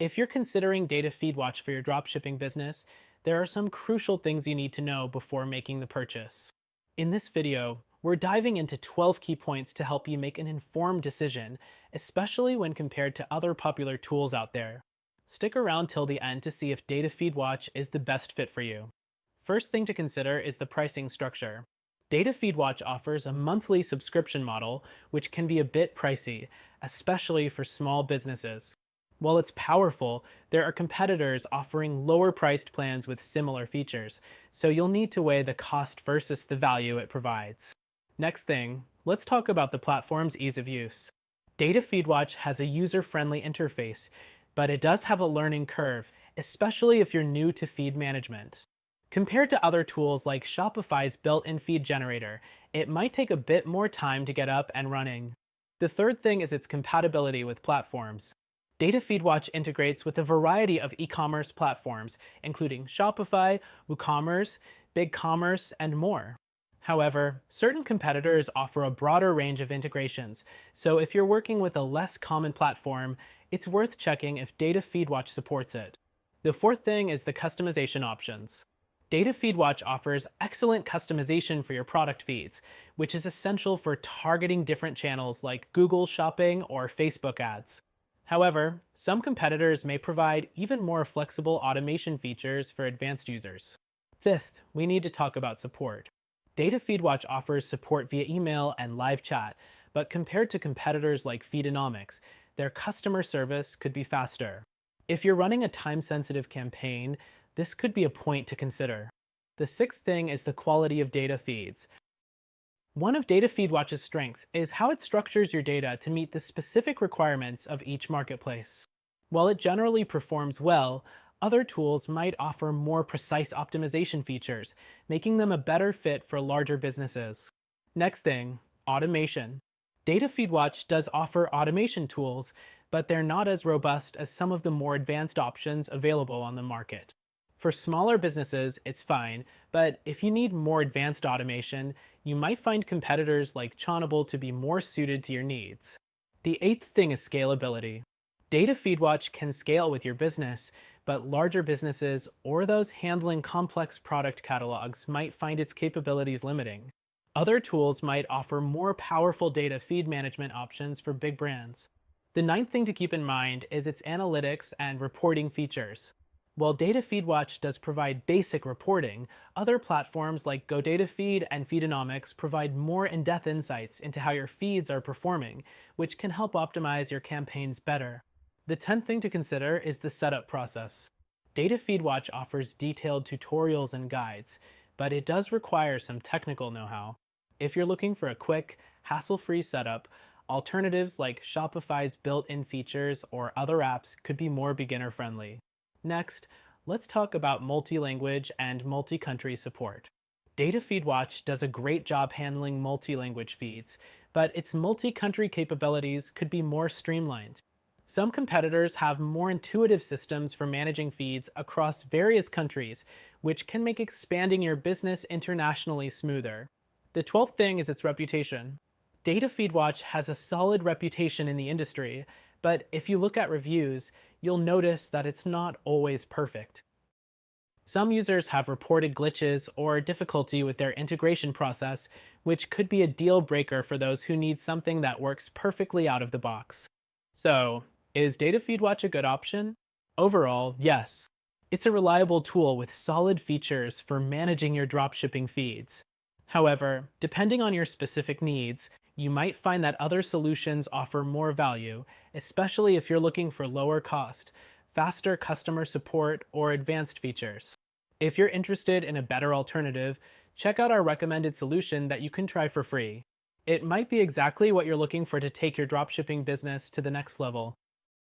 If you're considering DataFeedWatch for your dropshipping business, there are some crucial things you need to know before making the purchase. In this video, we're diving into 12 key points to help you make an informed decision, especially when compared to other popular tools out there. Stick around till the end to see if DataFeedWatch is the best fit for you. First thing to consider is the pricing structure. DataFeedWatch offers a monthly subscription model, which can be a bit pricey, especially for small businesses. While it's powerful, there are competitors offering lower priced plans with similar features, so you'll need to weigh the cost versus the value it provides. Next thing, let's talk about the platform's ease of use. DataFeedWatch has a user-friendly interface, but it does have a learning curve, especially if you're new to feed management. Compared to other tools like Shopify's built-in feed generator, it might take a bit more time to get up and running. The third thing is its compatibility with platforms. DataFeedWatch integrates with a variety of e-commerce platforms, including Shopify, WooCommerce, BigCommerce, and more. However, certain competitors offer a broader range of integrations, so if you're working with a less common platform, it's worth checking if DataFeedWatch supports it. The fourth thing is the customization options. DataFeedWatch offers excellent customization for your product feeds, which is essential for targeting different channels like Google Shopping or Facebook ads. However, some competitors may provide even more flexible automation features for advanced users. Fifth, we need to talk about support. DataFeedWatch offers support via email and live chat, but compared to competitors like Feedonomics, their customer service could be faster. If you're running a time-sensitive campaign, this could be a point to consider. The sixth thing is the quality of data feeds. One of DataFeedWatch's strengths is how it structures your data to meet the specific requirements of each marketplace. While it generally performs well, other tools might offer more precise optimization features, making them a better fit for larger businesses. Next thing, automation. DataFeedWatch does offer automation tools, but they're not as robust as some of the more advanced options available on the market. For smaller businesses, it's fine, but if you need more advanced automation, you might find competitors like Chonable to be more suited to your needs. The eighth thing is scalability. DataFeedWatch can scale with your business, but larger businesses or those handling complex product catalogs might find its capabilities limiting. Other tools might offer more powerful data feed management options for big brands. The ninth thing to keep in mind is its analytics and reporting features. While DataFeedWatch does provide basic reporting, other platforms like GoDataFeed and Feedonomics provide more in-depth insights into how your feeds are performing, which can help optimize your campaigns better. The 10th thing to consider is the setup process. DataFeedWatch offers detailed tutorials and guides, but it does require some technical know-how. If you're looking for a quick, hassle-free setup, alternatives like Shopify's built-in features or other apps could be more beginner-friendly. Next, let's talk about multi-language and multi-country support. DataFeedWatch does a great job handling multi-language feeds, but its multi-country capabilities could be more streamlined. Some competitors have more intuitive systems for managing feeds across various countries, which can make expanding your business internationally smoother. The 12th thing is its reputation. DataFeedWatch has a solid reputation in the industry, but if you look at reviews, you'll notice that it's not always perfect. Some users have reported glitches or difficulty with their integration process, which could be a deal breaker for those who need something that works perfectly out of the box. So, is DataFeedWatch a good option? Overall, yes. It's a reliable tool with solid features for managing your dropshipping feeds. However, depending on your specific needs, you might find that other solutions offer more value, especially if you're looking for lower cost, faster customer support, or advanced features. If you're interested in a better alternative, check out our recommended solution that you can try for free. It might be exactly what you're looking for to take your dropshipping business to the next level.